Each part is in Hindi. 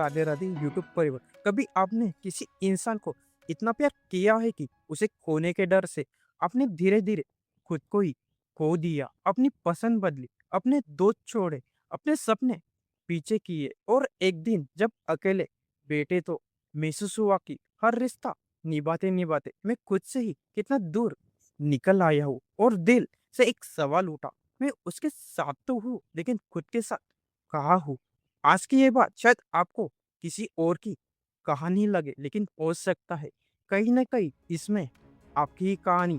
राधे राधे यूट्यूब परिवार। कभी आपने किसी इंसान को इतना प्यार किया है कि उसे खोने के डर से आपने धीरे धीरे खुद को ही खो दिया, अपनी पसंद बदली, अपने दोस्त छोड़े, अपने सपने पीछे किए और एक दिन जब अकेले बैठे तो महसूस हुआ कि हर रिश्ता निभाते निभाते मैं खुद से ही कितना दूर निकल आया हूँ। और दिल से एक सवाल उठा, मैं उसके साथ तो हूँ लेकिन खुद के साथ कहाँ हूँ। आज की ये बात शायद आपको किसी और की कहानी लगे, लेकिन हो सकता है कहीं ना कहीं इसमें आपकी ही कहानी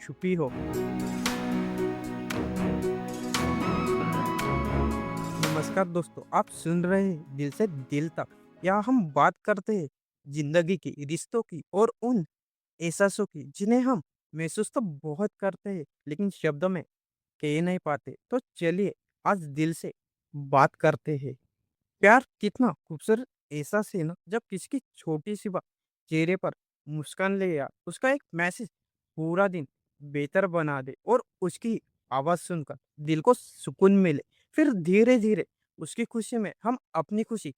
छुपी हो। नमस्कार दोस्तों, आप सुन रहे हैं दिल से दिल तक। यहाँ हम बात करते हैं जिंदगी की, रिश्तों की और उन एहसासों की जिन्हें हम महसूस तो बहुत करते हैं लेकिन शब्दों में कह नहीं पाते। तो चलिए आज दिल से बात करते हैं। प्यार कितना खूबसूरत एहसास है ना, जब किसी की छोटी सी बात चेहरे पर मुस्कान ले या उसका एक मैसेज पूरा दिन बेहतर बना दे और उसकी आवाज सुनकर दिल को सुकून मिले। फिर धीरे धीरे उसकी खुशी में हम अपनी खुशी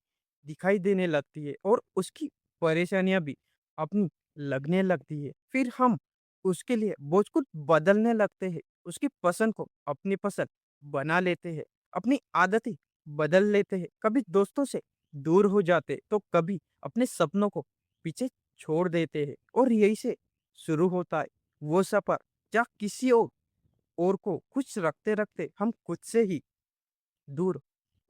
दिखाई देने लगती है और उसकी परेशानियां भी अपनी लगने लगती है। फिर हम उसके लिए बहुत कुछ बदलने लगते हैं, उसकी पसंद को अपनी पसंद बना लेते हैं, अपनी आदतें बदल लेते हैं, कभी दोस्तों से दूर हो जाते तो कभी अपने सपनों को पीछे छोड़ देते हैं। और यही से शुरू होता है वो सफर जहाँ किसी और को खुश रखते रखते हम खुद से ही दूर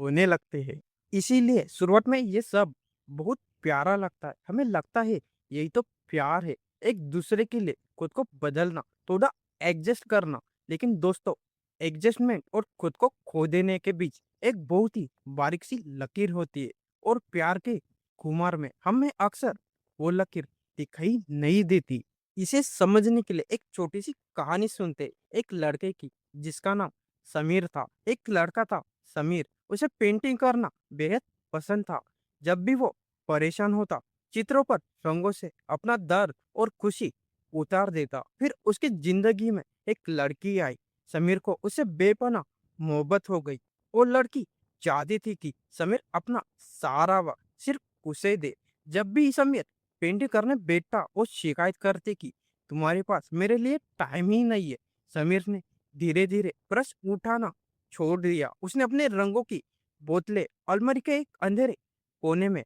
होने लगते हैं। इसीलिए शुरुआत में ये सब बहुत प्यारा लगता है, हमें लगता है यही तो प्यार है, एक दूसरे के लिए खुद को बदलना, थोड़ा एडजस्ट करना। लेकिन दोस्तों, एडजस्टमेंट और खुद को खो देने के बीच एक बहुत ही बारीक सी लकीर होती है। और प्यार के खुमार में हमें अक्सर वो लकीर दिखाई नहीं देती। इसे समझने के लिए एक छोटी सी कहानी सुनते हैं। एक लड़के की जिसका नाम समीर था। एक लड़का था समीर, उसे पेंटिंग करना बेहद पसंद था। जब भी वो परेशान होता, चित्रों पर रंगों से अपना दर्द और खुशी उतार देता। फिर उसकी जिंदगी में एक लड़की आई। समीर को उससे बेपनाह मोहब्बत हो गई। वो लड़की चाहती थी कि समीर अपना सारा वक्त सिर्फ उसे दे। जब भी समीर पेंटिंग करने बैठता, वो शिकायत करती कि तुम्हारे पास मेरे लिए टाइम ही नहीं है। समीर ने धीरे धीरे ब्रश उठाना छोड़ दिया। उसने अपने रंगों की बोतलें अलमारी के एक अंधेरे कोने में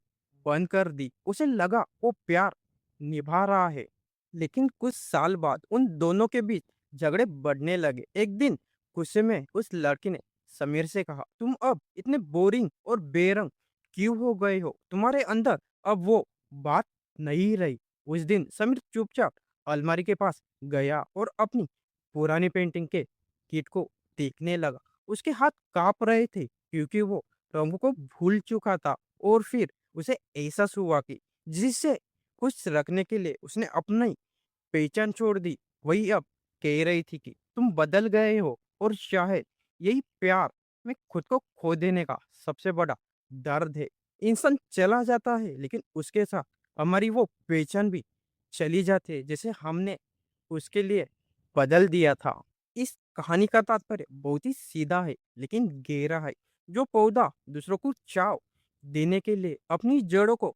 बंद कर दी। उसे लगा वो प्यार निभा रहा है। लेकिन कुछ साल बाद उन दोनों के बीच झगड़े बढ़ने लगे। एक दिन गुस्से में उस लड़की ने समीर से कहा, तुम अब इतने बोरिंग और बेरंग क्यों हो गए हो? तुम्हारे अंदर अब वो बात नहीं रही। उस दिन समीर चुपचाप अलमारी के पास गया और अपनी पुरानी पेंटिंग के किट को देखने लगा। उसके हाथ कांप रहे थे क्योंकि वो रंगों को भूल चुका था। और फिर उसे एहसास हुआ कि जिससे खुश रखने के लिए उसने अपनी पहचान छोड़ दी, वही अब कह रही थी कि तुम बदल गए हो। और शायद यही प्यार में खुद को खो देने का सबसे बड़ा दर्द है। इंसान चला जाता है लेकिन उसके साथ हमारी वो पहचान भी चली जाती है, जैसे हमने उसके लिए बदल दिया था। इस कहानी का तात्पर्य बहुत ही सीधा है लेकिन गहरा है। जो पौधा दूसरों को छांव देने के लिए अपनी जड़ों को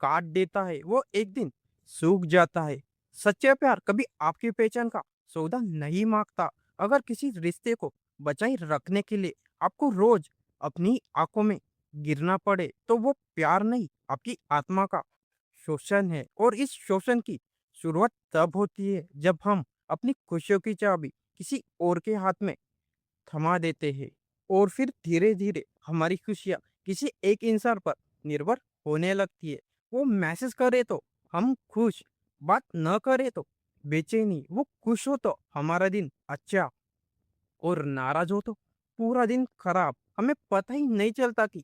काट देता है, वो एक दिन सूख जाता है। सच्चा प्यार कभी आपकी पहचान का सौदा नहीं मांगता। अगर किसी रिश्ते को बचाए रखने के लिए आपको रोज अपनी आंखों में गिरना पड़े, तो वो प्यार नहीं, आपकी आत्मा का शोषण है। और इस शोषण की शुरुआत तब होती है जब हम अपनी खुशियों की चाबी किसी और के हाथ में थमा देते हैं। और फिर धीरे धीरे हमारी खुशियाँ किसी एक इंसान पर निर्भर होने लगती है। वो मैसेज करे तो हम खुश, बात न करे तो बेचैनी, वो खुश हो तो हमारा दिन अच्छा और नाराज हो तो पूरा दिन खराब। हमें पता ही नहीं चलता कि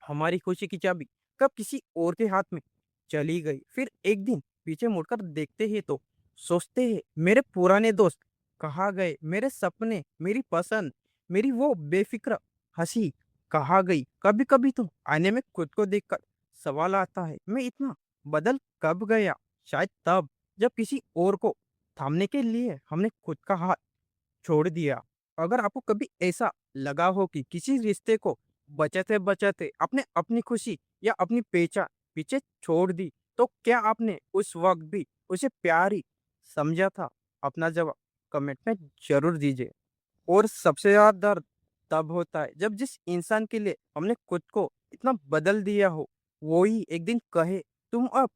हमारी खुशी की चाबी कब किसी और के हाथ में चली गई। फिर एक दिन पीछे मुड़कर देखते हैं तो सोचते हैं, मेरे पुराने दोस्त कहाँ गए? मेरे सपने, मेरी पसंद, मेरी वो बेफिक्र हंसी कहाँ गई? कभी कभी तो आईने में खुद को देखकर सवाल आता है, मैं इतना बदल कब गया? शायद तब जब किसी और को थामने के लिए हमने खुद का हाथ छोड़ दिया। अगर आपको कभी ऐसा लगा हो कि किसी रिश्ते को बचाते-बचाते आपने अपनी खुशी या अपनी पहचान पीछे छोड़ दी, तो क्या आपने उस वक़्त भी उसे प्यार ही समझा था? अपना जवाब कमेंट में ज़रूर दीजिए। और सबसे ज़्यादा दर्द तब होता है जब जिस इंसान के लिए हमने खुद को इतना बदल दिया हो, वो ही एक दिन कहे, "तुम अब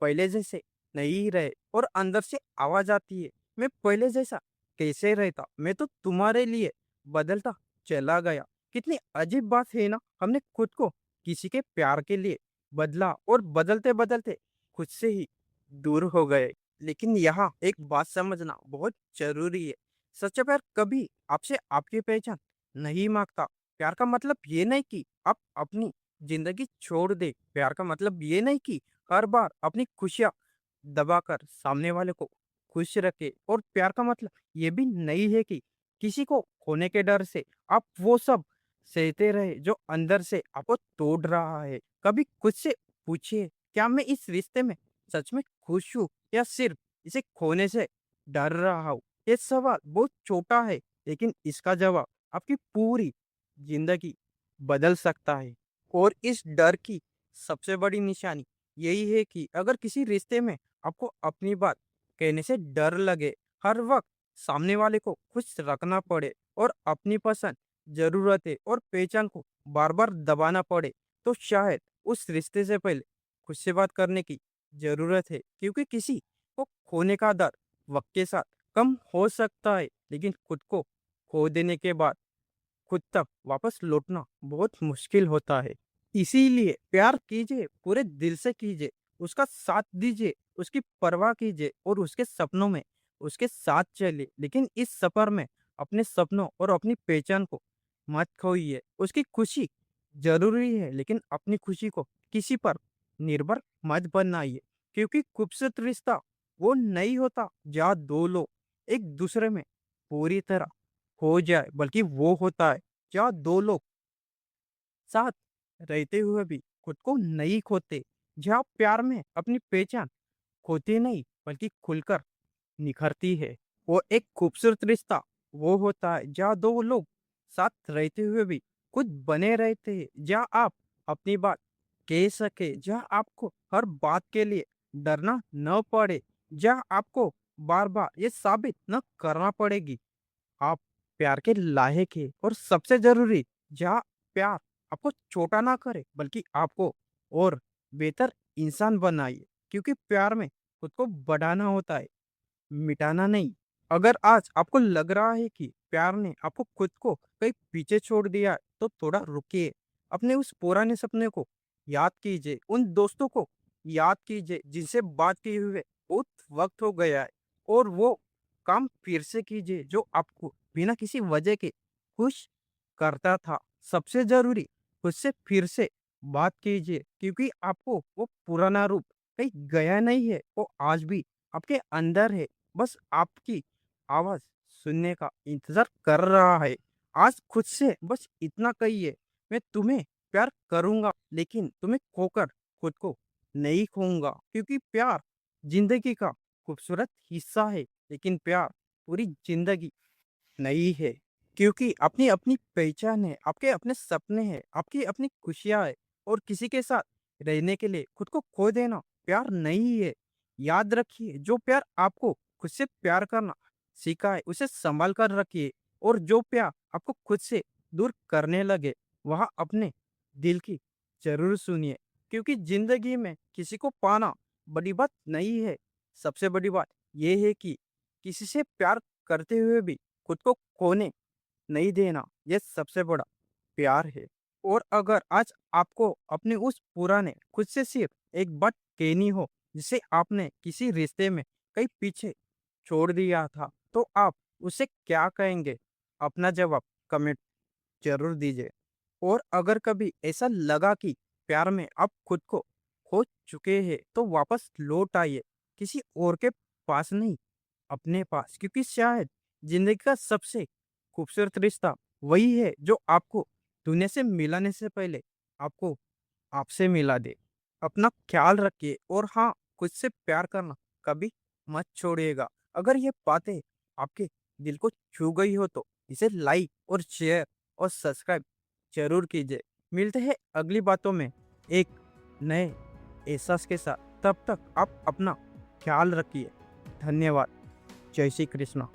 पहले जैसे नहीं रहे।" और अंदर से आवाज़ आती है, "मैं पहले जैसा कैसे रहता? मैं तो तुम्हारे लिए बदलता चला गया।" कितनी अजीब बात है ना, हमने खुद को किसी के प्यार के लिए बदला और बदलते-बदलते खुद से ही दूर हो गए। लेकिन यहाँ एक बात समझना बहुत ज़रूरी है। सच्चा प्यार कभी आपसे आपकी पहचान नहीं मांगता। प्यार का मतलब ये नहीं कि आप अपनी ज़िंदगी छोड़ दें। प्यार का मतलब ये नहीं कि हर बार अपनी खुशियाँ दबाकर सामने वाले को खुश रखें। और प्यार का मतलब ये भी नहीं है कि किसी को खोने के डर से आप वो सब सहते रहे जो अंदर से आपको तोड़ रहा है। कभी खुद से पूछिए, क्या मैं इस रिश्ते में सच में खुश हूँ या सिर्फ इसे खोने से डर रहा हूँ? ये सवाल बहुत छोटा है, लेकिन इसका जवाब आपकी पूरी जिंदगी बदल सकता है। और इस डर की सबसे बड़ी निशानी यही है कि अगर किसी रिश्ते में आपको अपनी बात कहने से डर लगे, हर वक्त सामने वाले को खुश रखना पड़े और अपनी पसंद, जरूरतें और पहचान को बार बार दबाना पड़े, तो शायद उस रिश्ते से पहले खुद से बात करने की जरूरत है। क्योंकि किसी को खोने का डर वक्त के साथ कम हो सकता है, लेकिन खुद को खो देने के बाद खुद तक वापस लौटना बहुत मुश्किल होता है। इसीलिए प्यार कीजिए, पूरे दिल से कीजिए, उसका साथ दीजिए, उसकी परवाह कीजिए और उसके सपनों में उसके साथ चलिए। लेकिन इस सफर में अपने सपनों और अपनी पहचान को मत खोइए। उसकी खुशी ज़रूरी है, लेकिन अपनी खुशी को किसी पर निर्भर मत बनाइए। क्योंकि खूबसूरत रिश्ता वो नहीं होता जहाँ 2 लोग एक दूसरे में पूरी तरह खो जाए, बल्कि वो होता है जहाँ 2 लोग साथ रहते हुए भी खुद को नहीं खोते, जहाँ प्यार में अपनी पहचान खोती नहीं बल्कि खुलकर निखरती है। वो एक खूबसूरत रिश्ता वो होता है जहाँ 2 लोग साथ रहते हुए भी खुद बने रहते हैं, जहाँ आप अपनी बात कह सके, जहाँ आपको हर बात के लिए डरना न पड़े, जहाँ आपको बार-बार ये साबित न करना पड़ेगी आप प्यार के लायक हैं। और सबसे ज़रूरी, जहाँ प्यार आपको छोटा ना करे बल्कि आपको और बेहतर इंसान बनाए। क्योंकि प्यार में खुद को बढ़ाना होता है, मिटाना नहीं। अगर आज आपको लग रहा है कि प्यार ने आपको खुद को कहीं पीछे छोड़ दिया है, तो थोड़ा रुकिए। अपने उस पुराने सपने को याद कीजिए, उन दोस्तों को याद कीजिए जिनसे बात किए हुए बहुत वक्त हो गया है, और वो काम फिर से कीजिए जो आपको बिना किसी वजह के खुश करता था। सबसे जरूरी, खुद से फिर से बात कीजिए, क्योंकि आपको वो पुराना रूप कहीं गया नहीं है, वो आज भी आपके अंदर है। बस आपकी आवाज़ सुनने का इंतज़ार कर रहा है। आज खुद से बस इतना कहिए, मैं तुम्हें प्यार करूँगा, लेकिन तुम्हें खोकर खुद को नहीं खोऊँगा। क्योंकि प्यार ज़िंदगी का खूबसूरत हिस्सा है, लेकिन प्यार पूरी ज़िंदगी नहीं है। क्योंकि अपनी अपनी पहचान है, आपके अपने सपने हैं, आपकी अपनी खुशियाँ हैं, और किसी के साथ रहने के लिए खुद को खो देना प्यार नहीं है। याद रखिए, जो प्यार आपको खुद से प्यार करना सिखाए उसे संभाल कर रखिए, और जो प्यार आपको खुद से दूर करने लगे वह अपने दिल की जरूर सुनिए। क्योंकि जिंदगी में किसी को पाना बड़ी बात नहीं है, सबसे बड़ी बात यह है कि किसी से प्यार करते हुए भी खुद को खोने नहीं देना, ये सबसे बड़ा प्यार है। और अगर आज आपको अपने उस पुराने खुद से सिर्फ एक बात कहनी हो, जिसे आपने किसी रिश्ते में कहीं पीछे छोड़ दिया था, तो आप उसे क्या कहेंगे? अपना जवाब कमेंट जरूर दीजिए। और अगर कभी ऐसा लगा कि प्यार में आप खुद को खो चुके हैं, तो वापस लौट आइए, किसी और के पास नहीं, अपने पास। क्योंकि शायद जिंदगी का सबसे खूबसूरत रिश्ता वही है जो आपको दुनिया से मिलाने से पहले आपको आपसे मिला दे। अपना ख्याल रखिए, और हाँ, खुद से प्यार करना कभी मत छोड़िएगा। अगर ये बातें आपके दिल को छू गई हो, तो इसे लाइक और शेयर और सब्सक्राइब जरूर कीजिए। मिलते हैं अगली बातों में एक नए एहसास के साथ। तब तक आप अपना ख्याल रखिए। धन्यवाद। जय श्री कृष्ण।